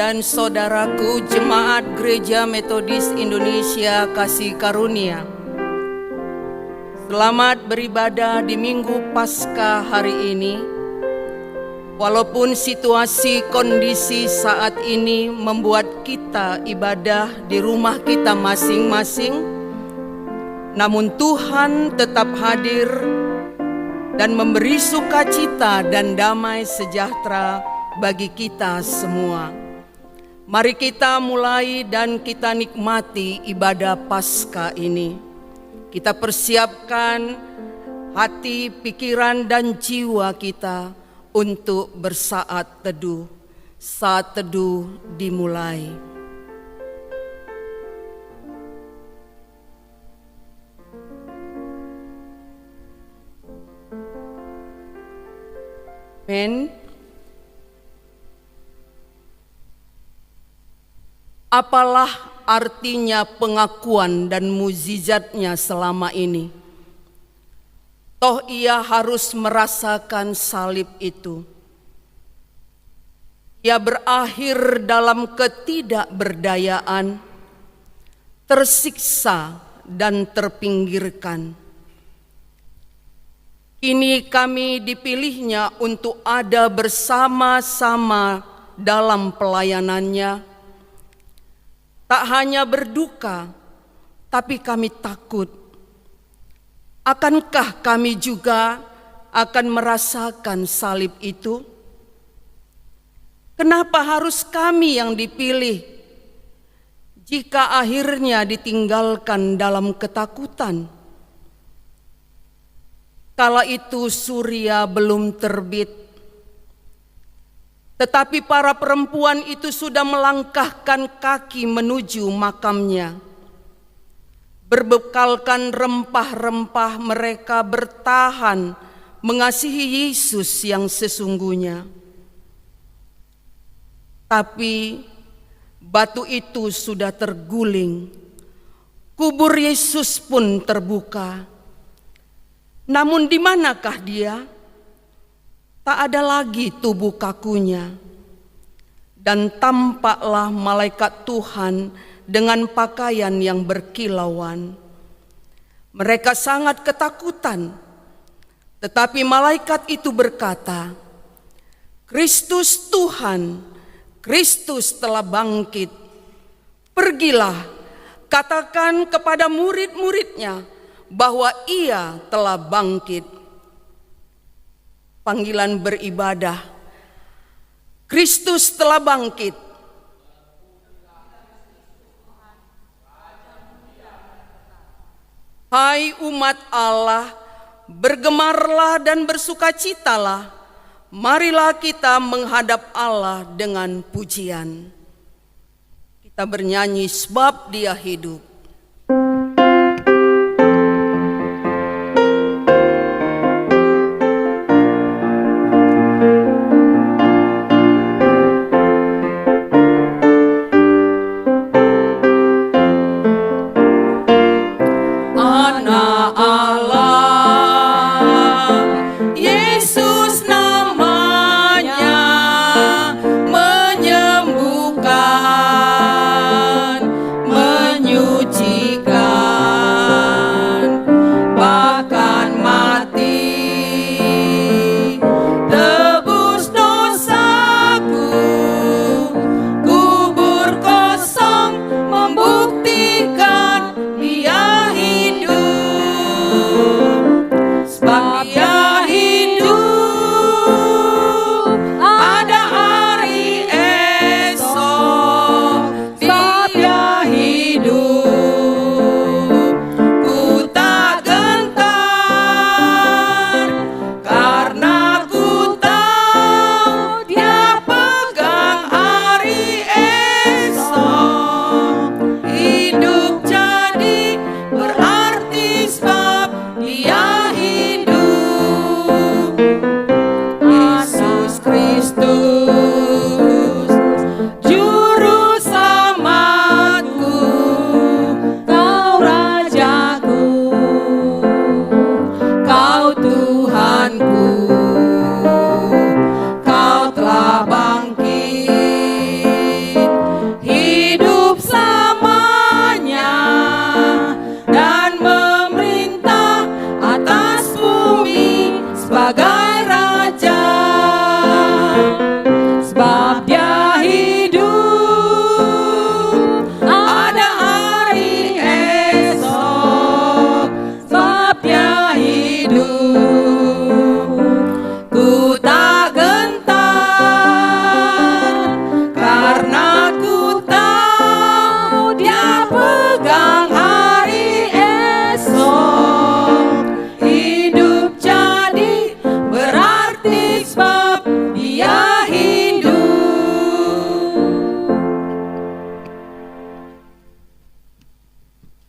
dan saudaraku Jemaat Gereja Metodis Indonesia Kasih Karunia. Selamat beribadah di Minggu Paskah hari ini. Walaupun situasi kondisi saat ini membuat kita ibadah di rumah kita masing-masing, namun Tuhan tetap hadir dan memberi sukacita dan damai sejahtera bagi kita semua. Mari kita mulai dan kita nikmati ibadah Paskah ini. Kita persiapkan hati, pikiran, dan jiwa kita untuk bersaat teduh. Saat teduh dimulai. Amin. Apalah artinya pengakuan dan mukjizatnya selama ini? Toh ia harus merasakan salib itu. Ia berakhir dalam ketidakberdayaan, tersiksa dan terpinggirkan. Kini kami dipilihnya untuk ada bersama-sama dalam pelayanannya. Tak hanya berduka, tapi kami takut. Akankah kami juga akan merasakan salib itu? Kenapa harus kami yang dipilih jika akhirnya ditinggalkan dalam ketakutan? Kala itu surya belum terbit, tetapi para perempuan itu sudah melangkahkan kaki menuju makamnya. Berbekalkan rempah-rempah, mereka bertahan mengasihi Yesus yang sesungguhnya. Tapi batu itu sudah terguling, kubur Yesus pun terbuka. Namun di manakah dia? Tak ada lagi tubuh kakunya. Dan tampaklah malaikat Tuhan dengan pakaian yang berkilauan. Mereka sangat ketakutan. Tetapi malaikat itu berkata, "Kristus Tuhan, Kristus telah bangkit. Pergilah, katakan kepada murid-muridnya bahwa ia telah bangkit." Panggilan beribadah, Kristus telah bangkit. Hai umat Allah, bergemarlah dan bersukacitalah. Marilah kita menghadap Allah dengan pujian. Kita bernyanyi sebab Dia hidup. Menyembuhkan, menyucikan.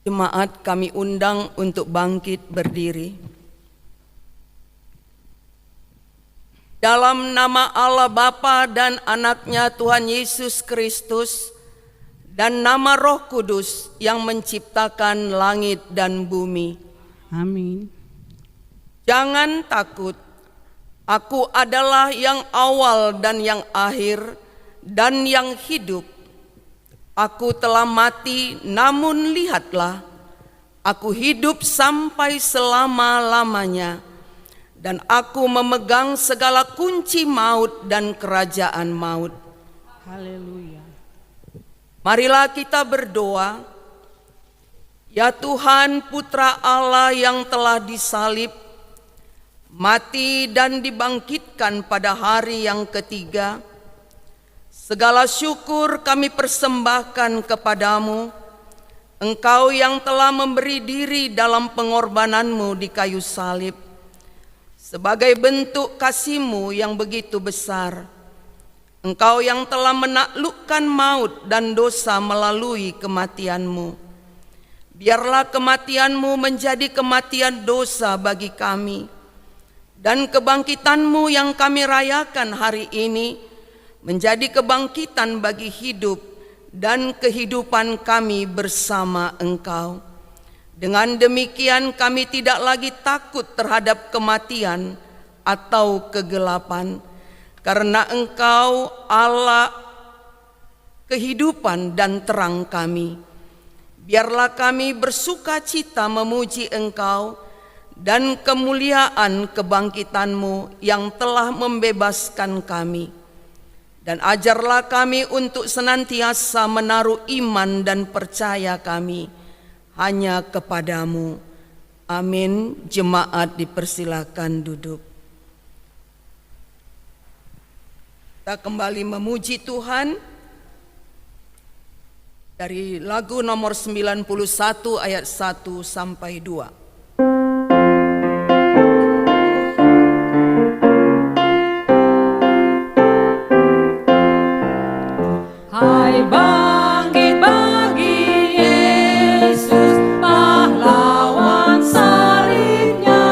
Jemaat kami undang untuk bangkit berdiri. Dalam nama Allah Bapa dan Anak-Nya Tuhan Yesus Kristus dan nama Roh Kudus yang menciptakan langit dan bumi. Amin. Jangan takut, aku adalah yang awal dan yang akhir dan yang hidup. Aku telah mati, namun lihatlah, aku hidup sampai selama-lamanya, dan aku memegang segala kunci maut dan kerajaan maut. Haleluya. Marilah kita berdoa. Ya Tuhan, Putra Allah yang telah disalib, mati dan dibangkitkan pada hari yang ketiga, segala syukur kami persembahkan kepadamu, Engkau yang telah memberi diri dalam pengorbananmu di kayu salib, sebagai bentuk kasih-Mu yang begitu besar. Engkau yang telah menaklukkan maut dan dosa melalui kematian-Mu. Biarlah kematian-Mu menjadi kematian dosa bagi kami, dan kebangkitan-Mu yang kami rayakan hari ini menjadi kebangkitan bagi hidup dan kehidupan kami bersama Engkau. Dengan demikian kami tidak lagi takut terhadap kematian atau kegelapan, karena Engkau Allah kehidupan dan terang kami. Biarlah kami bersuka cita memuji Engkau dan kemuliaan kebangkitan-Mu yang telah membebaskan kami. Dan ajarlah kami untuk senantiasa menaruh iman dan percaya kami hanya kepadamu. Amin. Jemaat dipersilakan duduk. Kita kembali memuji Tuhan dari lagu nomor 91 ayat 1 sampai 2. Hai bangkit bagi Yesus, pahlawan salibnya,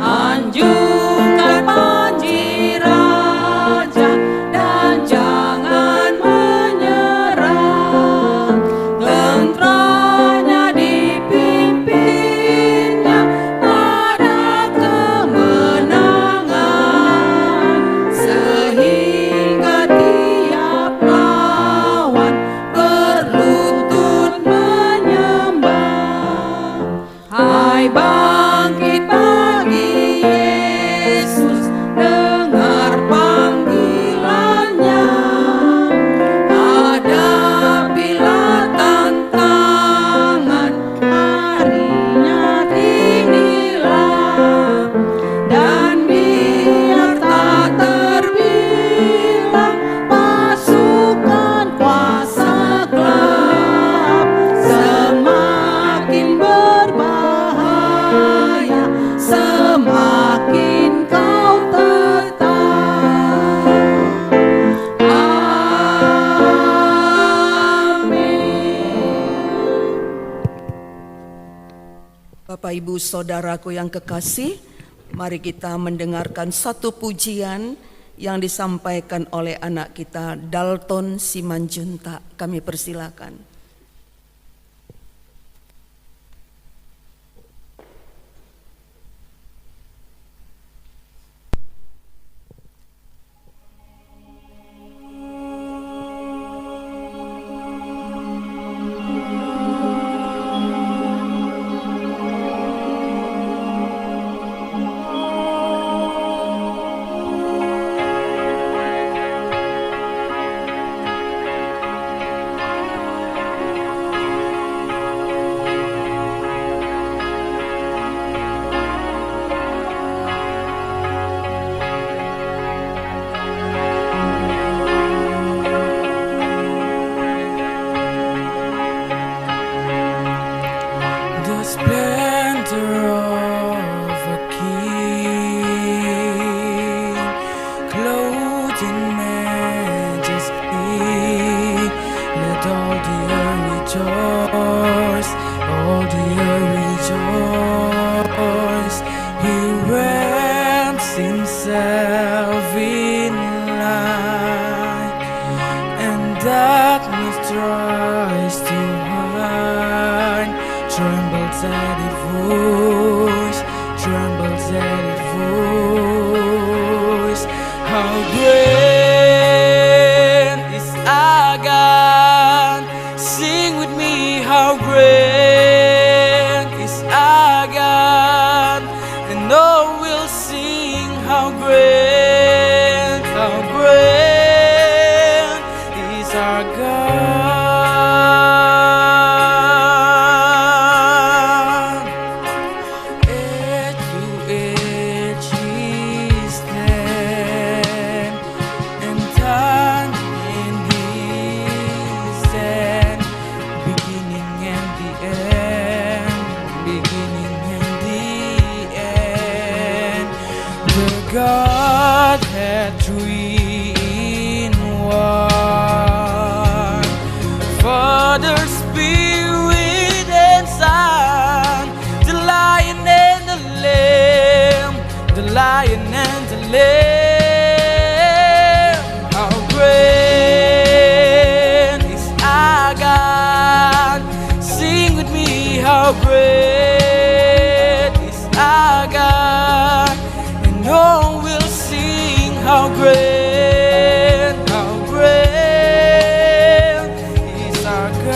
anjungkan panji raja dan jangan menyerah. Tenteranya dipimpinnya pada kemenangan, sehingga tiap lawan berlutut menyembah. Hai bangkit bagi Yesus, dengar panggilannya, hadapilah tantangan, harinya inilah, dan biar tak terbilang pasukan kuasa gelap, semakin berbahaya, semakin kau tetap. Amin. Bapak Ibu Saudaraku yang kekasih, mari kita mendengarkan satu pujian yang disampaikan oleh anak kita Dalton Simanjuntak. Kami persilakan. The splendor of a king, clothed in majesty, let all the earth rejoice, all the earth rejoice. He wraps himself in light, and darkness tries to hide. Trembles at its voice, trembles at its voice. How great is our God! Sing with me, how great is our God! And all will sing, how great is our God. Edge to edge He stands, and time in His hand, beginning and the end, beginning and the end. The Godhead three in one, Father, Spirit, and Son, the Lion and the Lamb, the Lion and the Lamb. How great is our God! Sing with me, how great is our God! And all will sing, how great is our God.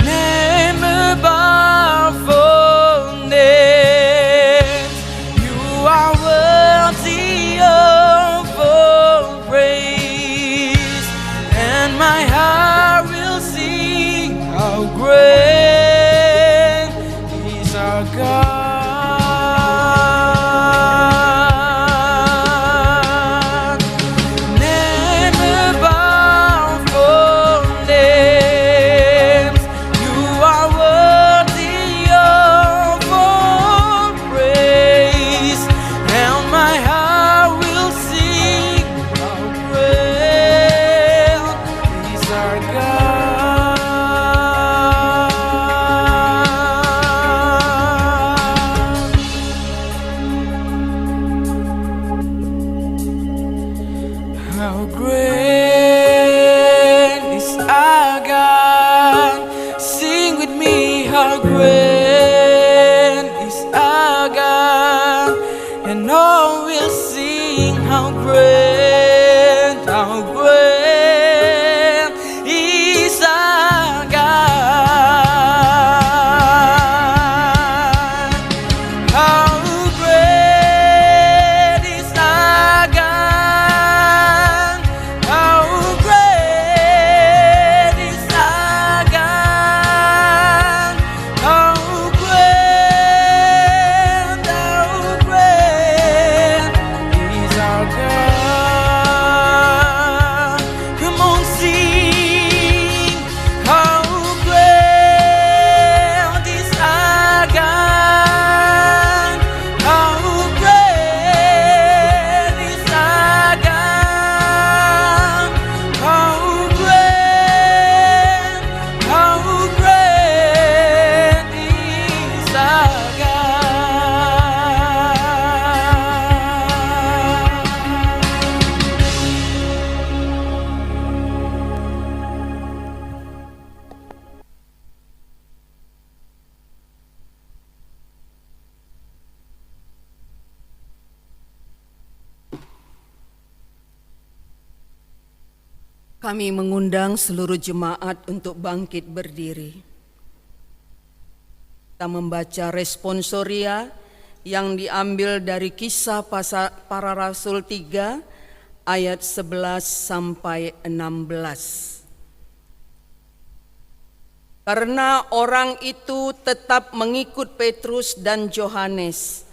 Name above all names, you are worthy of all praise, and my heart will sing, how great is our God. Name above all names, you are worthy of all praise, and my heart will sing, how great is our God. How great is our God! Sing with me, how great is our God! And all will sing, how great is our God! How great is our God! How great is our God! How great is our God! Come on, sing! How great is our God! How great is our God! How great is our Kami mengundang seluruh jemaat untuk bangkit berdiri. Kita membaca responsoria yang diambil dari Kisah Para Rasul 3 ayat 11 sampai 16. Karena orang itu tetap mengikut Petrus dan Yohanes,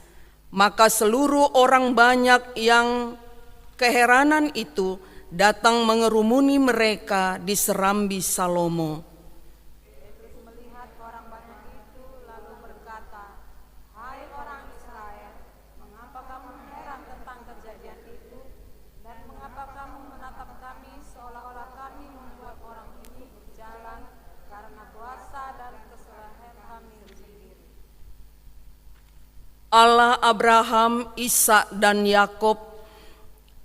maka seluruh orang banyak yang keheranan itu datang mengerumuni mereka di serambi Salomo. Petrus melihat orang banyak itu lalu berkata, "Hai orang Israel, mengapa kamu heran tentang kejadian itu? Dan mengapa Allah Abraham, Ishak dan Yakub,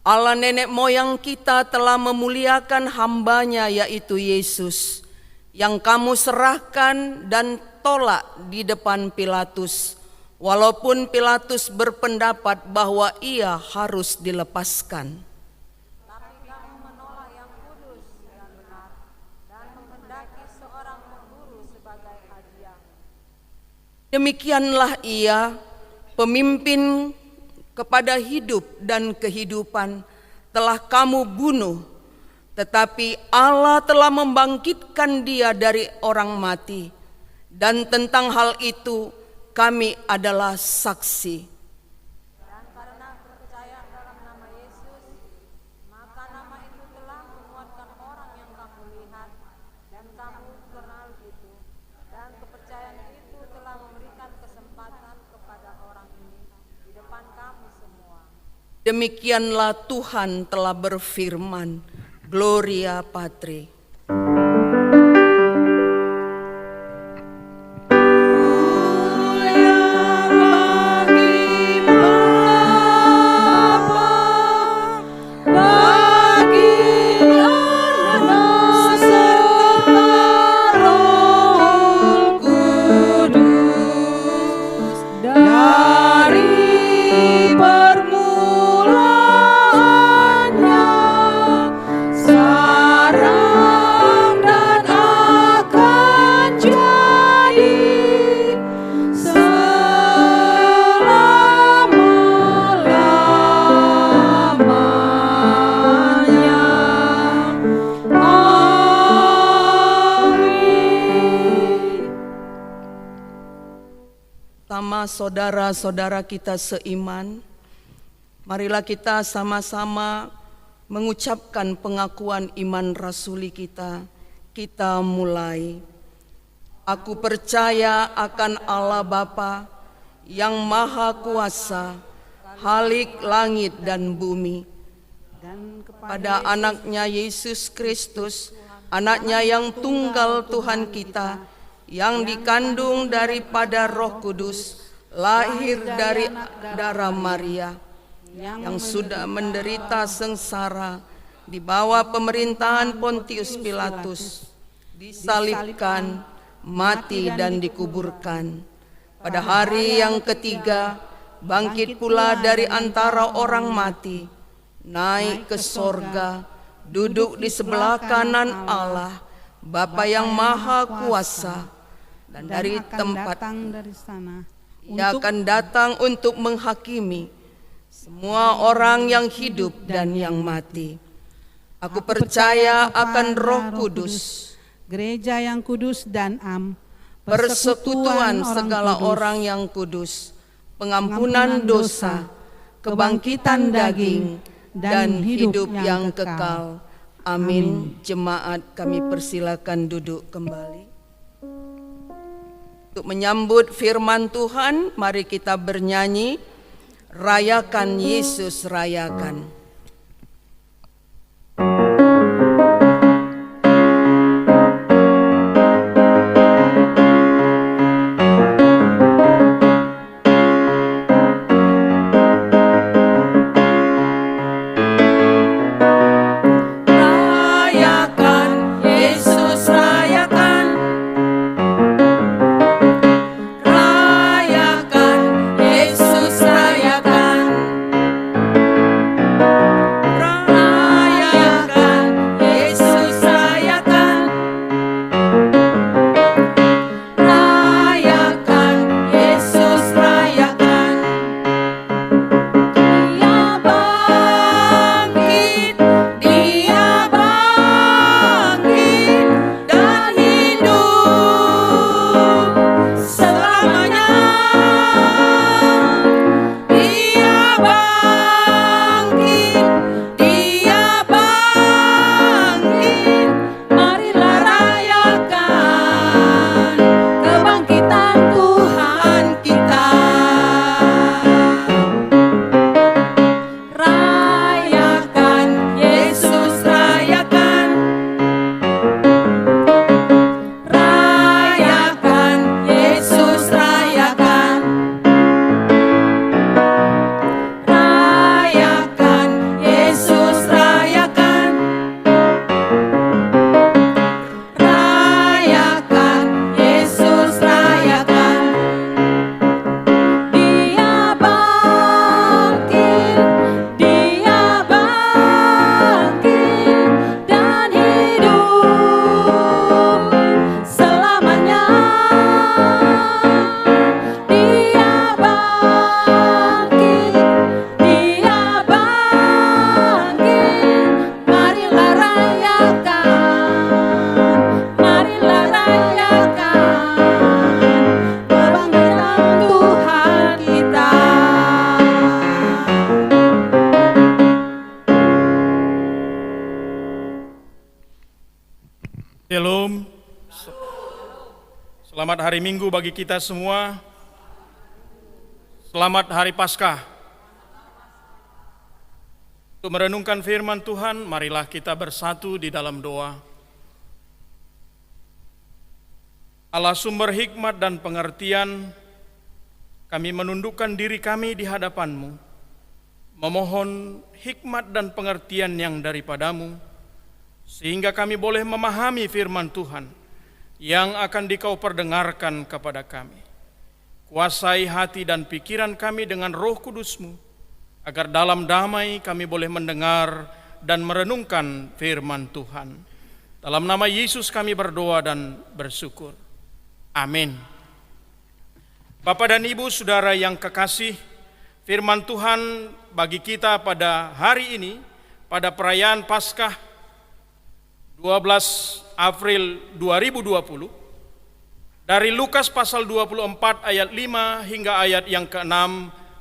Allah nenek moyang kita telah memuliakan hamba-Nya yaitu Yesus, yang kamu serahkan dan tolak di depan Pilatus, walaupun Pilatus berpendapat bahwa ia harus dilepaskan. Tapi kamu menolak yang kudus dan benar, dan menghendaki seorang pemburu sebagai hadiah. Demikianlah ia, pemimpin kepada hidup dan kehidupan, telah kamu bunuh, tetapi Allah telah membangkitkan dia dari orang mati, dan tentang hal itu kami adalah saksi. Dan karena percaya dalam nama Yesus, maka nama itu telah menguatkan orang yang kamu lihat dan kamu kenal itu. Dan kepercayaan itu telah memberikan kesempatan kepada orang ini di depan kamu semua. Demikianlah Tuhan telah berfirman. Gloria Patri. Saudara-saudara kita seiman, marilah kita sama-sama mengucapkan pengakuan iman rasuli kita. Kita mulai. Aku percaya akan Allah Bapa yang Maha Kuasa, Khalik langit dan bumi, dan kepada anaknya Yesus Kristus, anaknya yang tunggal Tuhan kita, yang dikandung daripada Roh Kudus, lahir dari darah Maria, yang sudah menderita sengsara di bawah pemerintahan Pontius Pilatus, disalibkan, mati dan dikuburkan. Pada hari yang ketiga, bangkit pula dari antara orang mati, naik ke sorga, duduk di sebelah kanan Allah, Bapa yang Maha Kuasa, dan dari tempat Ia akan datang untuk menghakimi semua orang yang hidup dan yang mati. Aku percaya akan Roh Kudus, gereja yang kudus dan persekutuan segala orang yang kudus, pengampunan dosa, kebangkitan daging, dan hidup yang kekal. Amin. Jemaat, kami persilakan duduk kembali. Untuk menyambut firman Tuhan, mari kita bernyanyi, Rayakan Yesus, rayakan. Rayakan Selamat hari Minggu bagi kita semua. Selamat hari Paskah. Untuk merenungkan firman Tuhan, marilah kita bersatu di dalam doa. Allah sumber hikmat dan pengertian, kami menundukkan diri kami di hadapan-Mu, memohon hikmat dan pengertian yang daripada-Mu, sehingga kami boleh memahami firman Tuhan yang akan Dikau perdengarkan kepada kami. Kuasai hati dan pikiran kami dengan Roh Kudus-Mu, agar dalam damai kami boleh mendengar dan merenungkan firman Tuhan. Dalam nama Yesus kami berdoa dan bersyukur. Amin. Bapak dan Ibu, saudara yang kekasih, firman Tuhan bagi kita pada hari ini, pada perayaan Paskah 12 April 2020, dari Lukas pasal 24 ayat 5 hingga ayat yang ke-6,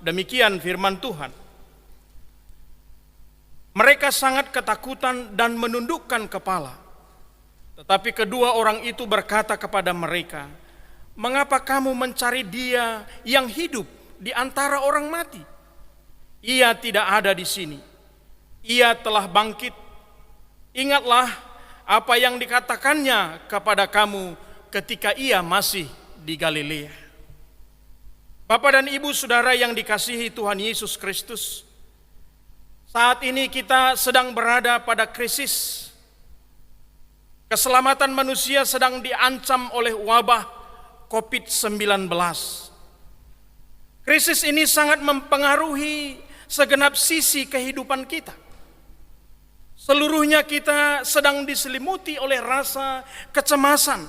demikian firman Tuhan. Mereka sangat ketakutan dan menundukkan kepala. Tetapi kedua orang itu berkata kepada mereka, "Mengapa kamu mencari Dia yang hidup di antara orang mati? Ia tidak ada di sini. Ia telah bangkit. Ingatlah apa yang dikatakannya kepada kamu ketika Ia masih di Galilea." Bapak dan Ibu, saudara yang dikasihi Tuhan Yesus Kristus, saat ini kita sedang berada pada krisis. Keselamatan manusia sedang diancam oleh wabah COVID-19. Krisis ini sangat mempengaruhi segenap sisi kehidupan kita. Seluruhnya kita sedang diselimuti oleh rasa kecemasan,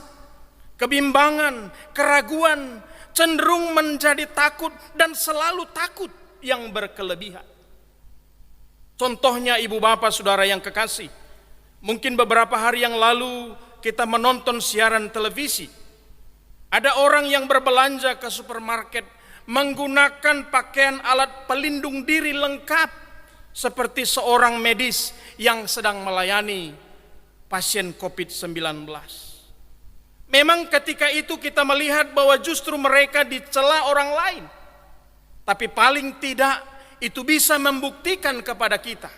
kebimbangan, keraguan, cenderung menjadi takut dan selalu takut yang berkelebihan. Contohnya ibu bapak saudara yang kekasih, mungkin beberapa hari yang lalu kita menonton siaran televisi. Ada orang yang berbelanja ke supermarket menggunakan pakaian alat pelindung diri lengkap seperti seorang medis yang sedang melayani pasien COVID-19. Memang ketika itu kita melihat bahwa justru mereka dicela orang lain. Tapi paling tidak itu bisa membuktikan kepada kita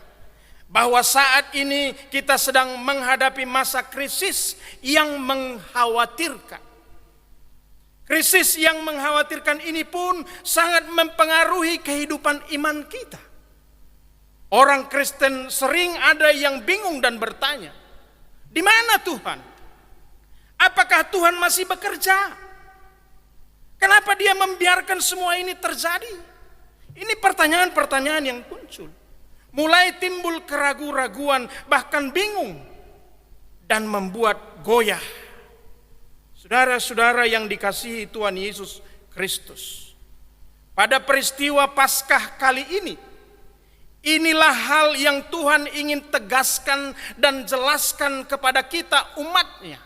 bahwa saat ini kita sedang menghadapi masa krisis yang mengkhawatirkan. Krisis yang mengkhawatirkan ini pun sangat mempengaruhi kehidupan iman kita. Orang Kristen sering ada yang bingung dan bertanya, "Di mana Tuhan? Apakah Tuhan masih bekerja? Kenapa Dia membiarkan semua ini terjadi?" Ini pertanyaan-pertanyaan yang muncul. Mulai timbul keraguan-raguan, bahkan bingung, dan membuat goyah. Saudara-saudara yang dikasihi Tuhan Yesus Kristus, pada peristiwa Paskah kali ini, inilah hal yang Tuhan ingin tegaskan dan jelaskan kepada kita umat-Nya,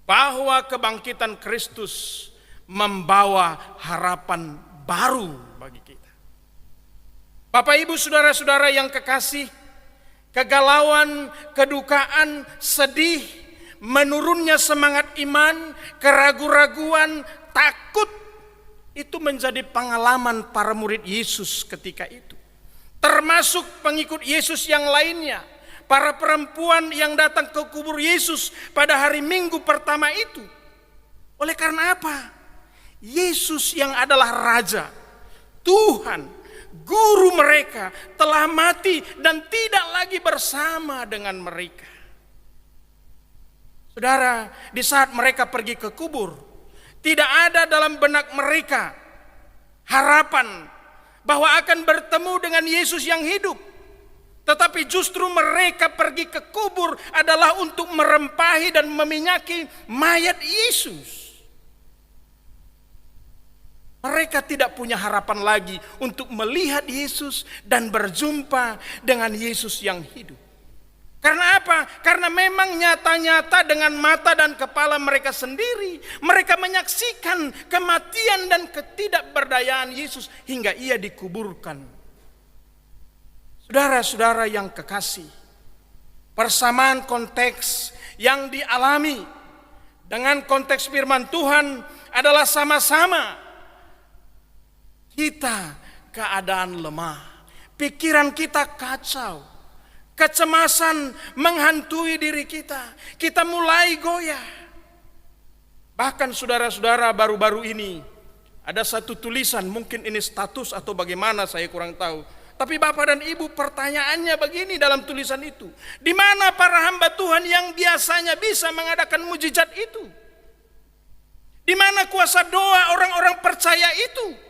bahwa kebangkitan Kristus membawa harapan baru bagi kita. Bapak Ibu saudara-saudara yang kekasih, kegalauan, kedukaan, sedih, menurunnya semangat iman, keraguan-raguan, takut, itu menjadi pengalaman para murid Yesus ketika itu. Termasuk pengikut Yesus yang lainnya, para perempuan yang datang ke kubur Yesus pada hari Minggu pertama itu. Oleh karena apa? Yesus yang adalah Raja, Tuhan, Guru mereka telah mati dan tidak lagi bersama dengan mereka. Saudara, di saat mereka pergi ke kubur, tidak ada dalam benak mereka harapan bahwa akan bertemu dengan Yesus yang hidup. Tetapi justru mereka pergi ke kubur adalah untuk merempahi dan meminyaki mayat Yesus. Mereka tidak punya harapan lagi untuk melihat Yesus dan berjumpa dengan Yesus yang hidup. Karena apa? Karena memang nyata-nyata dengan mata dan kepala mereka sendiri, mereka menyaksikan kematian dan ketidakberdayaan Yesus hingga Ia dikuburkan. Saudara-saudara yang kekasih, persamaan konteks yang dialami dengan konteks firman Tuhan adalah sama-sama kita keadaan lemah, pikiran kita kacau, kecemasan menghantui diri kita, kita mulai goyah. Bahkan saudara-saudara, baru-baru ini ada satu tulisan, mungkin ini status atau bagaimana saya kurang tahu. Tapi Bapak dan Ibu, pertanyaannya begini dalam tulisan itu. Di mana para hamba Tuhan yang biasanya bisa mengadakan mujizat itu? Di mana kuasa doa orang-orang percaya itu?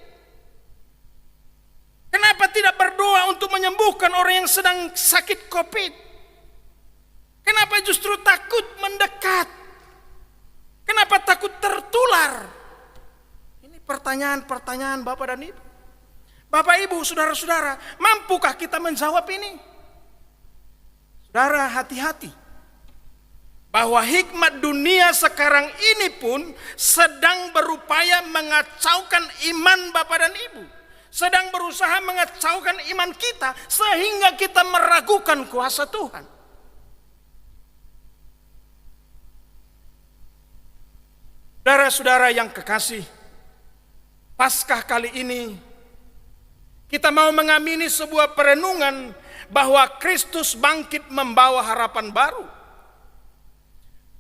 Kenapa tidak berdoa untuk menyembuhkan orang yang sedang sakit COVID? Kenapa justru takut mendekat? Kenapa takut tertular? Ini pertanyaan-pertanyaan Bapak dan Ibu. Bapak Ibu, saudara-saudara, mampukah kita menjawab ini? Saudara, hati-hati. Bahwa hikmat dunia sekarang ini pun sedang berupaya mengacaukan iman Bapak dan Ibu. Sedang berusaha mengacaukan iman kita sehingga kita meragukan kuasa Tuhan. Saudara-saudara yang kekasih, Paskah kali ini kita mau mengamini sebuah perenungan bahwa Kristus bangkit membawa harapan baru.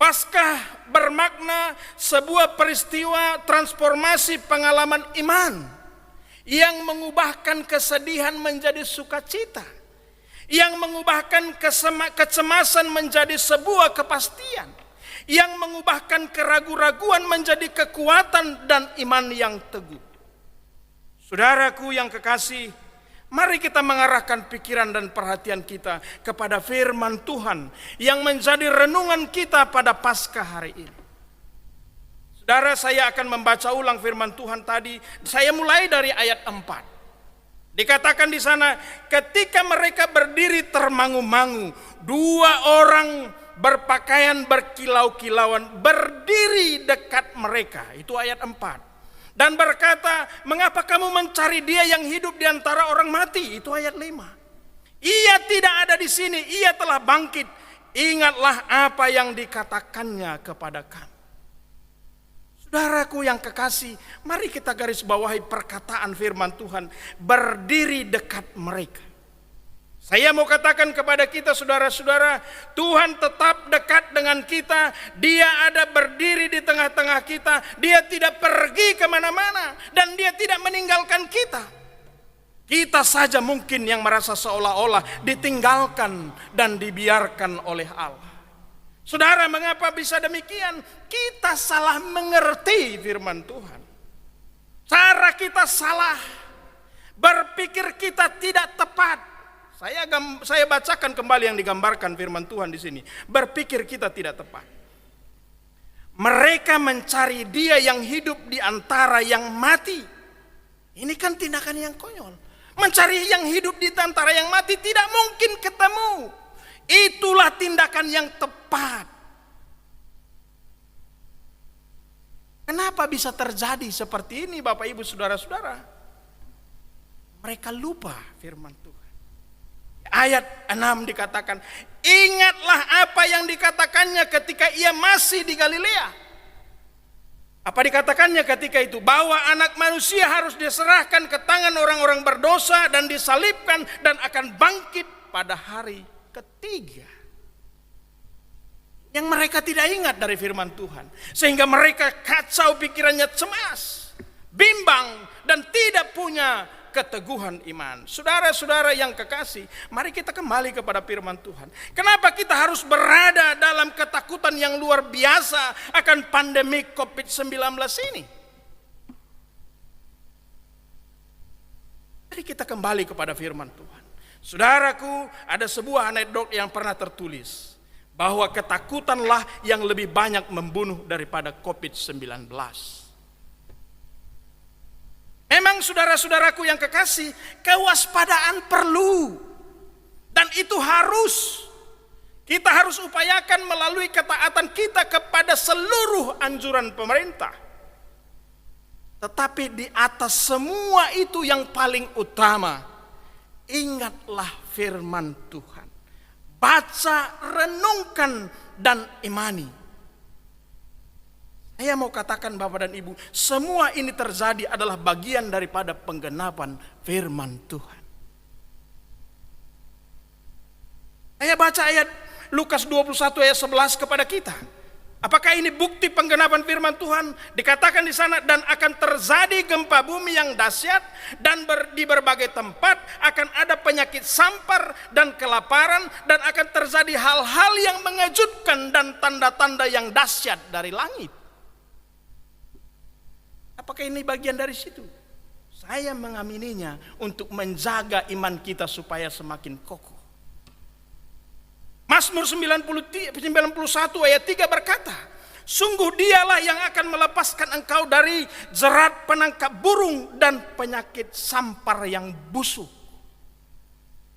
Paskah bermakna sebuah peristiwa transformasi pengalaman iman yang mengubahkan kesedihan menjadi sukacita, yang mengubahkan kecemasan menjadi sebuah kepastian, yang mengubahkan keraguan-raguan menjadi kekuatan dan iman yang teguh. Saudaraku yang kekasih, mari kita mengarahkan pikiran dan perhatian kita kepada firman Tuhan yang menjadi renungan kita pada Paskah hari ini. Saudara, saya akan membaca ulang firman Tuhan tadi. Saya mulai dari ayat 4. Dikatakan di sana, ketika mereka berdiri termangu-mangu, dua orang berpakaian berkilau-kilauan berdiri dekat mereka. Itu ayat 4. Dan berkata, mengapa kamu mencari dia yang hidup di antara orang mati? Itu ayat 5. Ia tidak ada di sini, ia telah bangkit. Ingatlah apa yang dikatakannya kepada kamu. Saudaraku yang kekasih, mari kita garis bawahi perkataan firman Tuhan, berdiri dekat mereka. Saya mau katakan kepada kita saudara-saudara, Tuhan tetap dekat dengan kita. Dia ada berdiri di tengah-tengah kita. Dia tidak pergi kemana-mana dan dia tidak meninggalkan kita. Kita saja mungkin yang merasa seolah-olah ditinggalkan dan dibiarkan oleh Allah. Saudara, mengapa bisa demikian? Kita salah mengerti firman Tuhan. Cara kita salah, berpikir kita tidak tepat. Saya bacakan kembali yang digambarkan firman Tuhan di sini. Berpikir kita tidak tepat. Mereka mencari dia yang hidup di antara yang mati. Ini kan tindakan yang konyol. Mencari yang hidup di antara yang mati tidak mungkin ketemu. Itulah tindakan yang tepat. Kenapa bisa terjadi seperti ini Bapak Ibu Saudara-saudara? Mereka lupa firman Tuhan. Ayat 6 dikatakan, ingatlah apa yang dikatakannya ketika ia masih di Galilea. Apa dikatakannya ketika itu? Bahwa anak manusia harus diserahkan ke tangan orang-orang berdosa dan disalibkan dan akan bangkit pada hari ketiga. Yang mereka tidak ingat dari firman Tuhan. Sehingga mereka kacau pikirannya, cemas, bimbang dan tidak punya keteguhan iman. Saudara-saudara yang kekasih, mari kita kembali kepada firman Tuhan. Kenapa kita harus berada dalam ketakutan yang luar biasa akan pandemi COVID-19 ini? Mari kita kembali kepada firman Tuhan. Saudaraku, ada sebuah anekdot yang pernah tertulis bahwa ketakutanlah yang lebih banyak membunuh daripada COVID-19. Memang saudara-saudaraku yang kekasih, kewaspadaan perlu. Dan itu harus. Kita harus upayakan melalui ketaatan kita kepada seluruh anjuran pemerintah. Tetapi di atas semua itu yang paling utama, ingatlah firman Tuhan. Baca, renungkan, dan imani. Saya mau katakan Bapak dan Ibu, semua ini terjadi adalah bagian daripada penggenapan firman Tuhan. Saya baca ayat Lukas 21 ayat 11 kepada kita. Apakah ini bukti penggenapan firman Tuhan? Dikatakan di sana, dan akan terjadi gempa bumi yang dahsyat, dan di berbagai tempat akan ada penyakit sampar dan kelaparan, dan akan terjadi hal-hal yang mengejutkan dan tanda-tanda yang dahsyat dari langit. Apakah ini bagian dari situ? Saya mengamininya untuk menjaga iman kita supaya semakin kokoh. Mazmur 91 ayat 3 berkata, sungguh dialah yang akan melepaskan engkau dari jerat penangkap burung dan penyakit sampar yang busuk.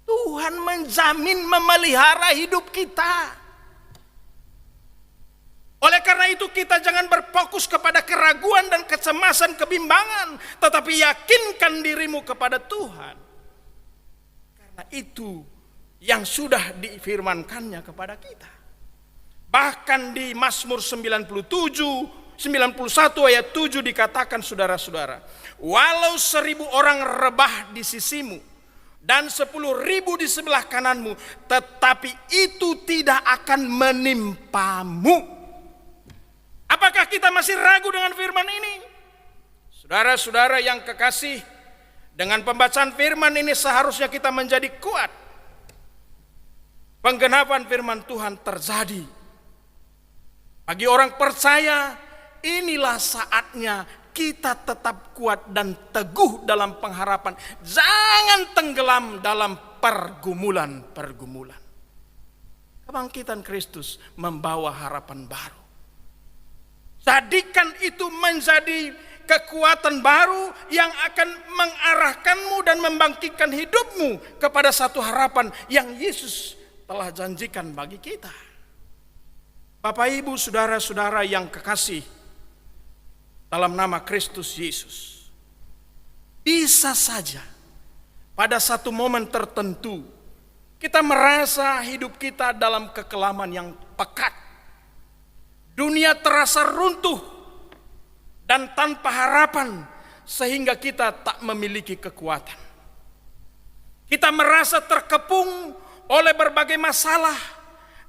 Tuhan menjamin memelihara hidup kita. Oleh karena itu kita jangan berfokus kepada keraguan dan kecemasan, kebimbangan, tetapi yakinkan dirimu kepada Tuhan. Karena itu yang sudah difirmankannya kepada kita. Bahkan di Mazmur 91 ayat 7 dikatakan, saudara-saudara, walau 1000 orang rebah di sisimu dan 10.000 di sebelah kananmu, tetapi itu tidak akan menimpamu. Apakah kita masih ragu dengan firman ini? Saudara-saudara yang kekasih, dengan pembacaan firman ini seharusnya kita menjadi kuat. Penggenapan firman Tuhan terjadi. Bagi orang percaya, inilah saatnya kita tetap kuat dan teguh dalam pengharapan. Jangan tenggelam dalam pergumulan-pergumulan. Kebangkitan Kristus membawa harapan baru. Jadikan itu menjadi kekuatan baru yang akan mengarahkanmu dan membangkitkan hidupmu kepada satu harapan yang Yesus telah janjikan bagi kita. Bapak, Ibu, saudara-saudara yang kekasih dalam nama Kristus Yesus, bisa saja pada satu momen tertentu kita merasa hidup kita dalam kekelaman yang pekat. Dunia terasa runtuh dan tanpa harapan, sehingga kita tak memiliki kekuatan. Kita merasa terkepung oleh berbagai masalah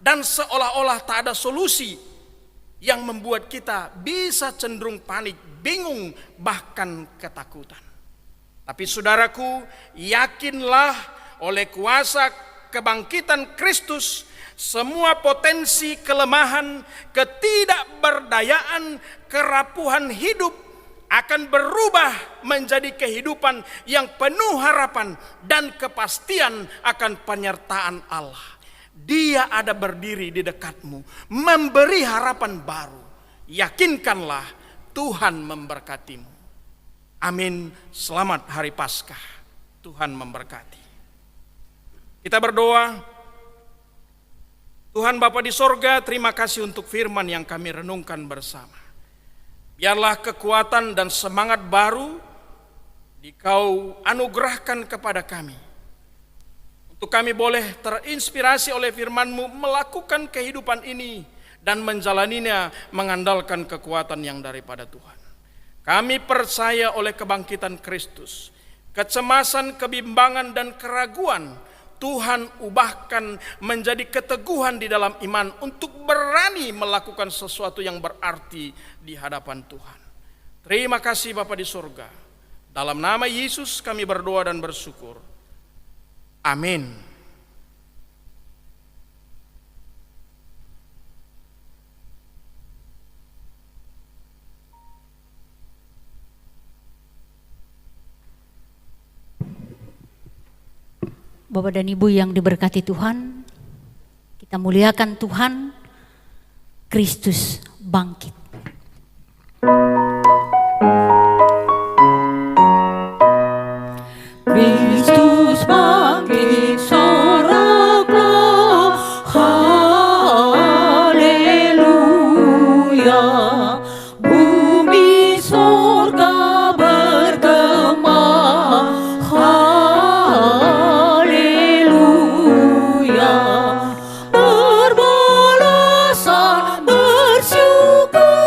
dan seolah-olah tak ada solusi, yang membuat kita bisa cenderung panik, bingung, bahkan ketakutan. Tapi saudaraku, yakinlah oleh kuasa kebangkitan Kristus, semua potensi kelemahan, ketidakberdayaan, kerapuhan hidup akan berubah menjadi kehidupan yang penuh harapan dan kepastian akan penyertaan Allah. Dia ada berdiri di dekatmu, memberi harapan baru. Yakinkanlah, Tuhan memberkatimu. Amin. Selamat Hari Paskah. Tuhan memberkati. Kita berdoa. Tuhan Bapa di sorga, terima kasih untuk firman yang kami renungkan bersama. Biarlah kekuatan dan semangat baru Dikau anugerahkan kepada kami, untuk kami boleh terinspirasi oleh firman-Mu melakukan kehidupan ini dan menjalaninya mengandalkan kekuatan yang daripada Tuhan. Kami percaya oleh kebangkitan Kristus, kecemasan, kebimbangan, dan keraguan Tuhan ubahkan menjadi keteguhan di dalam iman untuk berani melakukan sesuatu yang berarti di hadapan Tuhan. Terima kasih Bapa di surga. Dalam nama Yesus kami berdoa dan bersyukur. Amin. Bapak dan Ibu yang diberkati Tuhan, kita muliakan Tuhan. Kristus bangkit. Kristus bangkit, soraklah, haleluya. Bumi sorga bergema, haleluya. Berbalasan bersyukur,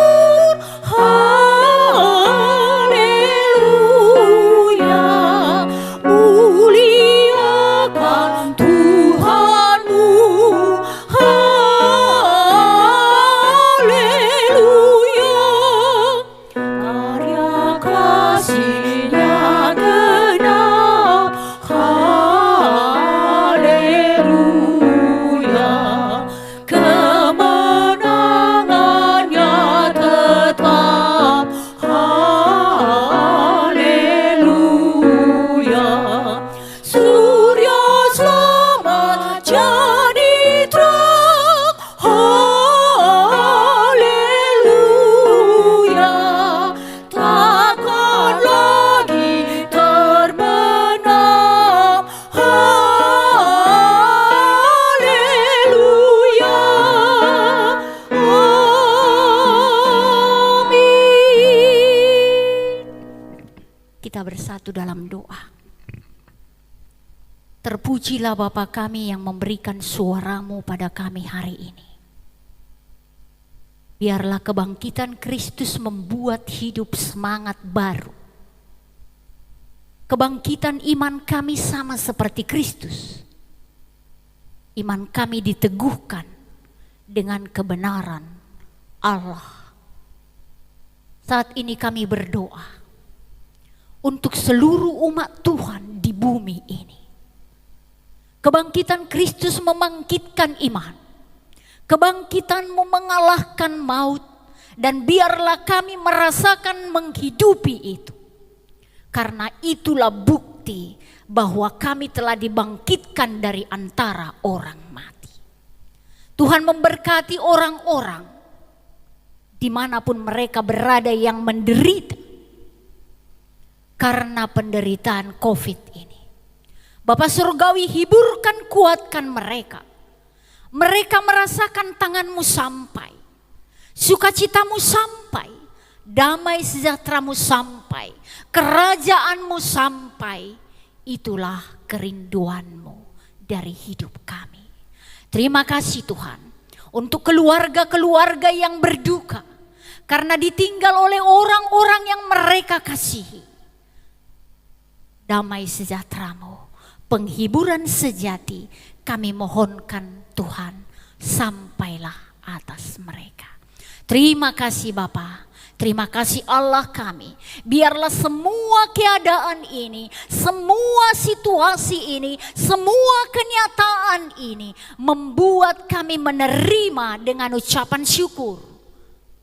bersatu dalam doa. Terpujilah Bapa kami yang memberikan suara-Mu pada kami hari ini. Biarlah kebangkitan Kristus membuat hidup semangat baru. Kebangkitan iman kami sama seperti Kristus. Iman kami diteguhkan dengan kebenaran Allah. Saat ini kami berdoa untuk seluruh umat Tuhan di bumi ini. Kebangkitan Kristus membangkitkan iman. Kebangkitan-Mu mengalahkan maut. Dan biarlah kami merasakan menghidupi itu. Karena itulah bukti bahwa kami telah dibangkitkan dari antara orang mati. Tuhan memberkati orang-orang dimanapun mereka berada yang menderita karena penderitaan COVID ini. Bapa Surgawi, hiburkan, kuatkan mereka. Mereka merasakan tangan-Mu sampai, sukacita-Mu sampai, damai sejahtera-Mu sampai, kerajaan-Mu sampai. Itulah kerinduan-Mu dari hidup kami. Terima kasih Tuhan untuk keluarga-keluarga yang berduka karena ditinggal oleh orang-orang yang mereka kasihi. Damai sejahtera-Mu, penghiburan sejati, kami mohonkan Tuhan, sampailah atas mereka. Terima kasih Bapa, terima kasih Allah kami. Biarlah semua keadaan ini, semua situasi ini, semua kenyataan ini membuat kami menerima dengan ucapan syukur.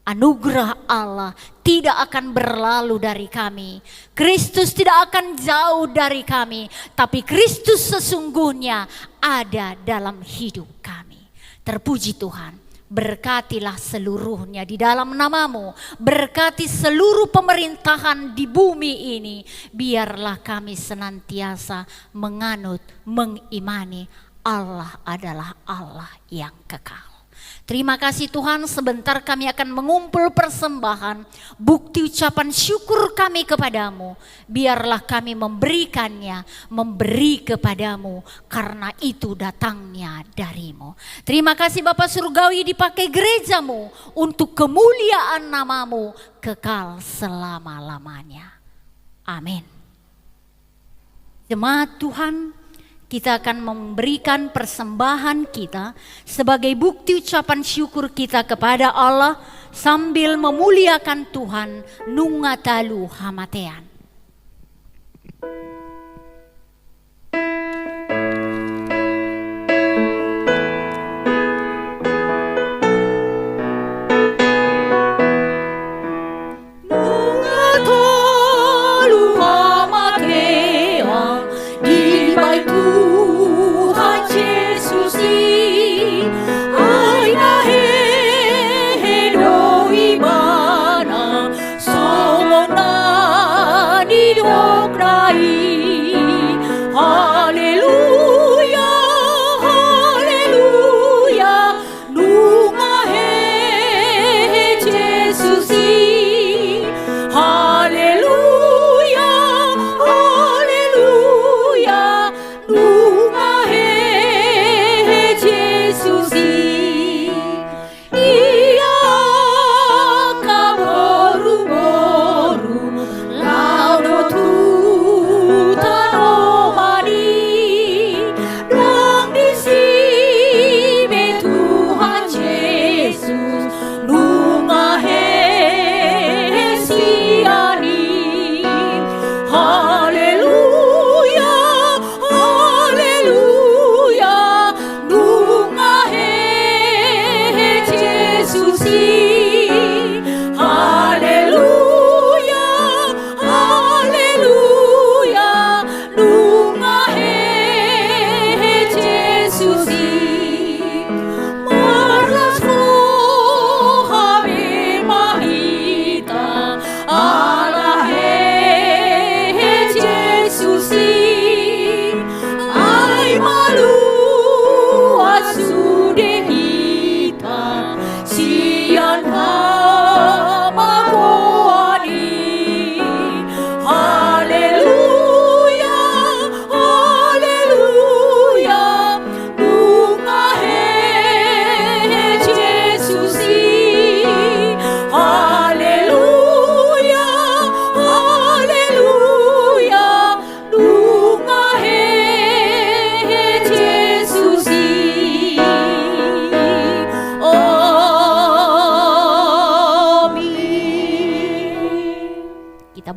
Anugerah Allah tidak akan berlalu dari kami. Kristus tidak akan jauh dari kami, tapi Kristus sesungguhnya ada dalam hidup kami. Terpuji Tuhan, berkatilah seluruhnya di dalam nama-Mu. Berkati seluruh pemerintahan di bumi ini. Biarlah kami senantiasa menganut, mengimani Allah adalah Allah yang kekal. Terima kasih Tuhan, sebentar kami akan mengumpul persembahan, bukti ucapan syukur kami kepadamu. Biarlah kami memberikannya, memberi kepadamu, karena itu datangnya darimu. Terima kasih Bapa Surgawi, dipakai gerejamu untuk kemuliaan namamu kekal selama-lamanya. Amin. Jemaat Tuhan, kita akan memberikan persembahan kita sebagai bukti ucapan syukur kita kepada Allah sambil memuliakan Tuhan. Nungatalu hamatean. Sia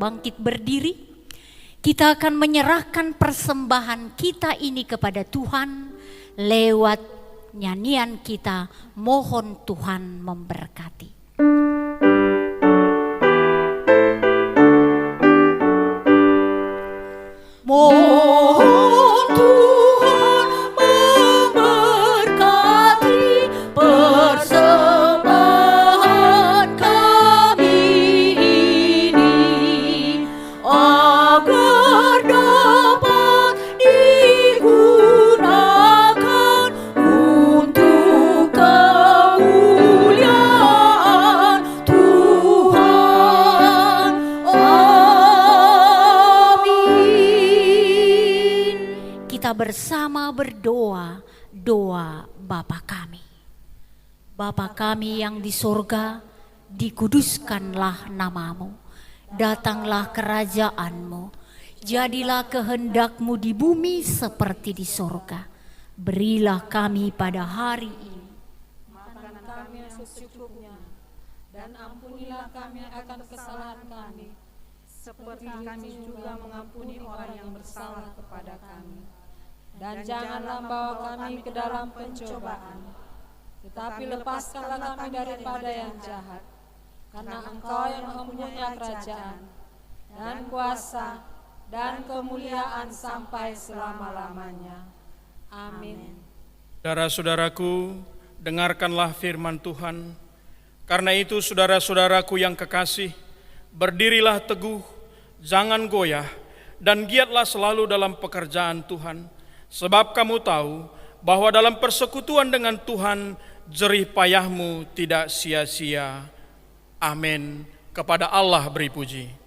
bangkit berdiri. Kita akan menyerahkan persembahan kita ini kepada Tuhan lewat nyanyian kita, mohon Tuhan memberkati. Mohon Tuhan memberkati persembahan kami ini, agar dapat digunakan untuk kemuliaan Tuhan. Amin. Kita bersama berdoa, doa Bapa kami. Bapa kami yang di sorga, dikuduskanlah namamu. Datanglah kerajaanmu. Jadilah kehendakmu di bumi seperti di sorga. Berilah kami pada hari ini Makan kami yang secukupnya, dan ampunilah kami akan kesalahan kami, seperti kami juga mengampuni orang yang bersalah kepada kami. Dan janganlah bawa kami ke dalam pencobaan, tetapi lepaskanlah kami daripada yang jahat. Karena Engkau yang mempunyai kerajaan, dan kuasa, dan kemuliaan sampai selama-lamanya. Amin. Saudara-saudaraku, dengarkanlah firman Tuhan. Karena itu saudara-saudaraku yang kekasih, berdirilah teguh, jangan goyah, dan giatlah selalu dalam pekerjaan Tuhan. Sebab kamu tahu bahwa dalam persekutuan dengan Tuhan, jerih payahmu tidak sia-sia. Amin. Kepada Allah beri puji.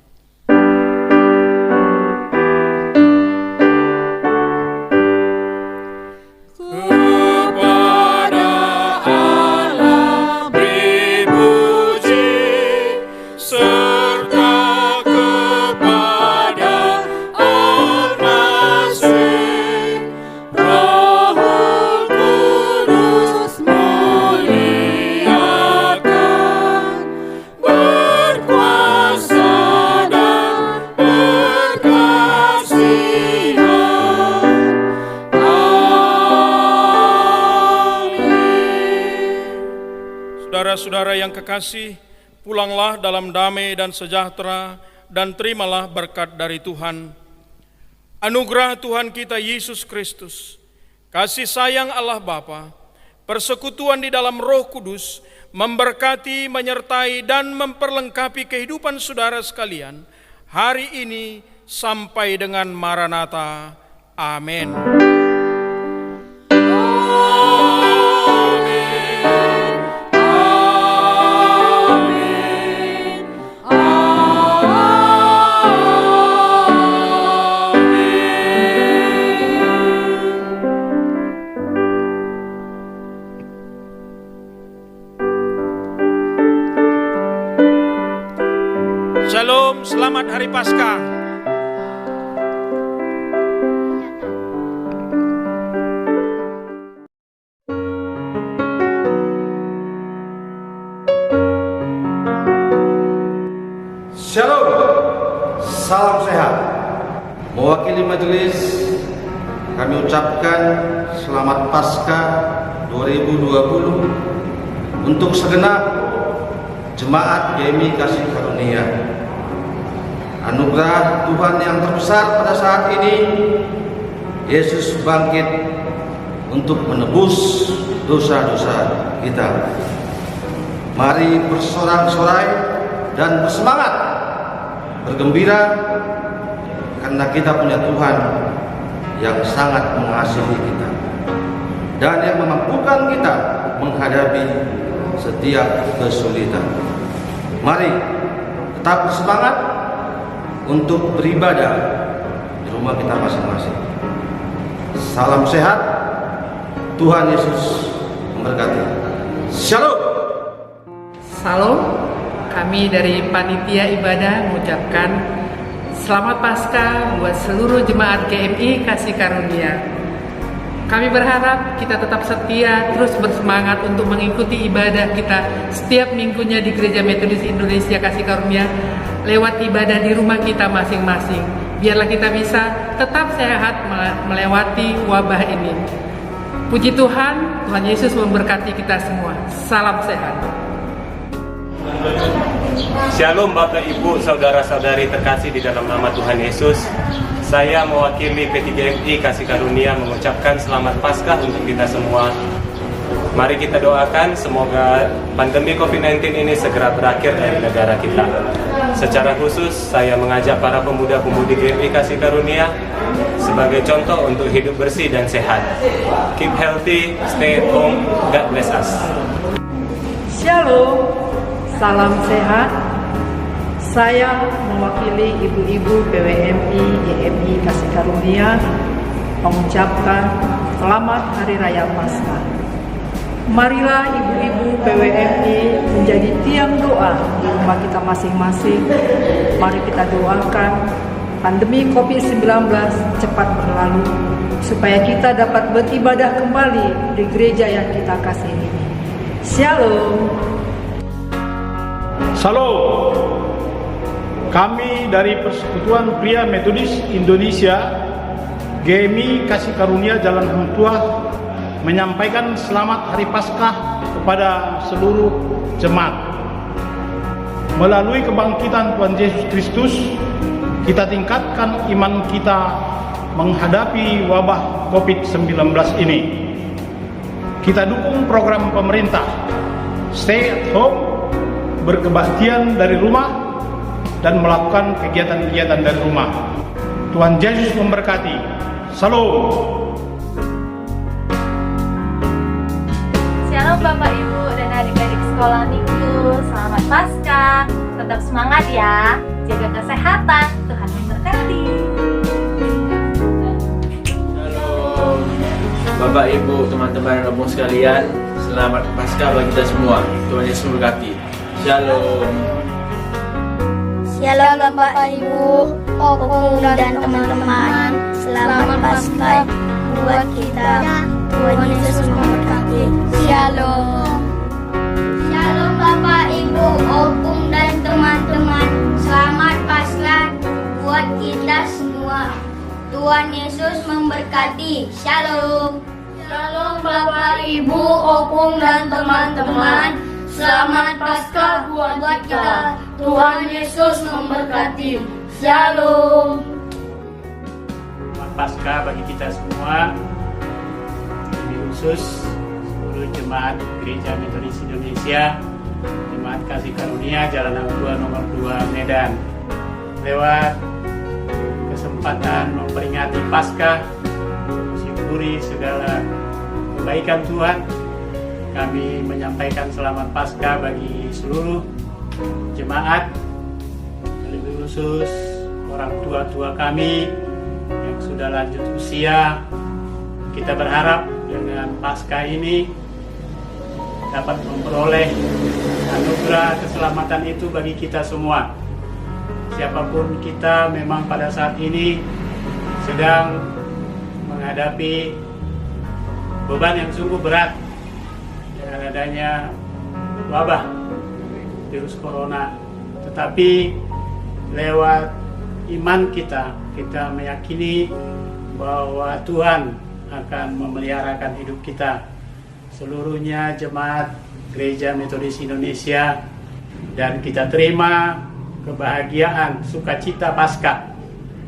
Saudara-saudara yang kekasih, pulanglah dalam damai dan sejahtera dan terimalah berkat dari Tuhan. Anugerah Tuhan kita Yesus Kristus, kasih sayang Allah Bapa, persekutuan di dalam Roh Kudus, memberkati, menyertai, dan memperlengkapi kehidupan saudara sekalian, hari ini sampai dengan Maranatha. Amin. Shalom, selamat Hari Paskah. Shalom, salam sehat. Mewakili majelis, kami ucapkan selamat Paskah 2020 untuk segenap jemaat GMI Kasih Karunia. Anugerah Tuhan yang terbesar pada saat ini, Yesus bangkit untuk menebus dosa-dosa kita. Mari bersorak-sorai dan bersemangat, bergembira, karena kita punya Tuhan yang sangat mengasihi kita dan yang memampukan kita menghadapi setiap kesulitan. Mari tetap bersemangat untuk beribadah di rumah kita masing-masing. Salam sehat, Tuhan Yesus memberkati. Shalom. Salam, kami dari Panitia Ibadah mengucapkan Selamat Paskah buat seluruh jemaat GMI Kasih Karunia. Kami berharap kita tetap setia, terus bersemangat untuk mengikuti ibadah kita setiap minggunya di Gereja Metodis Indonesia Kasih Karunia, lewat ibadah di rumah kita masing-masing. Biarlah kita bisa tetap sehat melewati wabah ini. Puji Tuhan, Tuhan Yesus memberkati kita semua. Salam sehat. Shalom Bapak Ibu, saudara-saudari terkasih di dalam nama Tuhan Yesus. Saya mewakili P3MI Kasih Karunia mengucapkan selamat Paskah untuk kita semua. Mari kita doakan semoga pandemi COVID-19 ini segera berakhir dari negara kita. Secara khusus saya mengajak para pemuda-pemudi GMI Kasih Karunia sebagai contoh untuk hidup bersih dan sehat. Keep healthy, stay at home, God bless us. Shalom, salam sehat. Saya mewakili ibu-ibu PWMI GMI Kasih Karunia mengucapkan selamat Hari Raya Paskah. Marilah ibu-ibu PWMI menjadi tiang doa di rumah kita masing-masing. Mari kita doakan pandemi COVID-19 cepat berlalu supaya kita dapat beribadah kembali di gereja yang kita kasihi. Shalom. Salam. Kami dari Persekutuan Pria Metodis Indonesia GMI Kasih Karunia Jalan Hang Tuah menyampaikan selamat Hari Paskah kepada seluruh jemaat. Melalui kebangkitan Tuhan Yesus Kristus, kita tingkatkan iman kita menghadapi wabah COVID-19 ini. Kita dukung program pemerintah Stay at Home, berkebaktian dari rumah, dan melakukan kegiatan-kegiatan dari rumah. Tuhan Yesus memberkati. Salam. Shalom Bapak Ibu dan adik-adik sekolah minggu. Selamat Paskah. Tetap semangat ya. Jaga kesehatan. Tuhan memberkati. Shalom Bapak Ibu, teman-teman rombong sekalian. Selamat Paskah bagi kita semua. Tuhan Yesus memberkati. Shalom. Shalom Bapak Ibu, opung dan teman-teman. Selamat Paskah buat kita. Tuhan Yesus memberkati. Shalom. Shalom Bapak Ibu, opung dan teman-teman. Selamat Paskah buat kita semua. Tuhan Yesus memberkati. Shalom. Shalom Bapak Ibu, opung dan teman-teman. Selamat Paskah buat kita. Tuhan Yesus memberkati. Shalom. Selamat Paskah bagi kita semua. Lebih khusus seluruh jemaat Gereja Metodis Indonesia, Jemaat Kasih Karunia Jalan Hang Tuah nomor 2 Medan. Lewat kesempatan memperingati Paskah, mensyukuri segala kebaikan Tuhan, kami menyampaikan selamat Paskah bagi seluruh jemaat, lebih khusus orang tua-tua kami yang sudah lanjut usia. Kita berharap dengan Paskah ini dapat memperoleh anugerah keselamatan itu bagi kita semua. Siapapun kita memang pada saat ini sedang menghadapi beban yang sungguh berat dengan adanya wabah virus corona, tetapi lewat iman kita meyakini bahwa Tuhan akan memeliharakan hidup kita. Seluruhnya jemaat Gereja Metodis Indonesia, dan kita terima kebahagiaan sukacita Paskah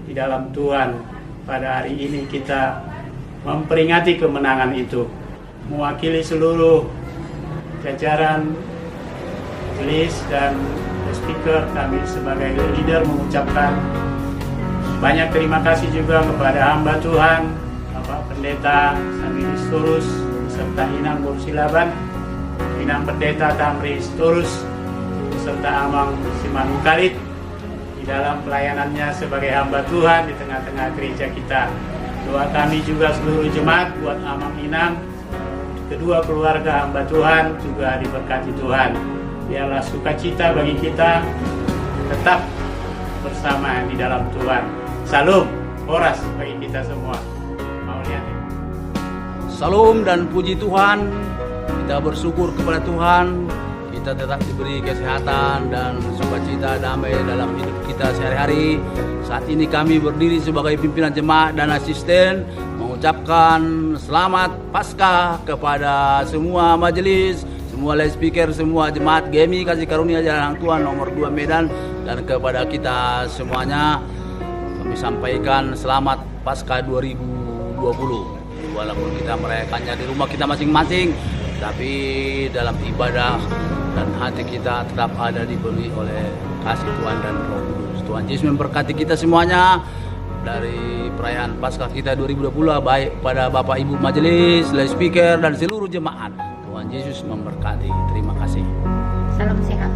di dalam Tuhan. Pada hari ini kita memperingati kemenangan itu. Mewakili seluruh jajaran majelis dan speaker, kami sebagai leader mengucapkan banyak terima kasih juga kepada hamba Tuhan Bapak Pendeta Samiris Turus beserta Inang Bursilaban, Inang Pendeta Tamris Turus beserta Amang Simanungkalit di dalam pelayanannya sebagai hamba Tuhan di tengah-tengah gereja kita. Doa kami juga seluruh jemaat buat Amang Inang, kedua keluarga hamba Tuhan juga diberkati Tuhan. Biarlah sukacita bagi kita tetap bersama di dalam Tuhan. Salam, horas bagi kita semua. Mau lihat ya? Salam dan puji Tuhan. Kita bersyukur kepada Tuhan. kita tetap diberi kesehatan dan sukacita damai dalam hidup kita sehari-hari. Saat ini kami berdiri sebagai pimpinan jemaat dan asisten mengucapkan selamat Paskah kepada semua majelis, semua loudspeaker, semua jemaat GMI Kasih Karunia Jalan Hang Tuah nomor 2 Medan, dan kepada kita semuanya kami sampaikan selamat Paskah 2020. Walaupun kita merayakannya di rumah kita masing-masing, tapi dalam ibadah dan hati kita tetap ada dipenuhi oleh kasih Tuhan dan Roh Kudus. Tuhan Yesus memberkati kita semuanya dari perayaan Paskah kita 2020, baik pada Bapak Ibu majelis, loudspeaker dan seluruh jemaat. Tuhan Yesus memberkati. Terima kasih. Salam sehat.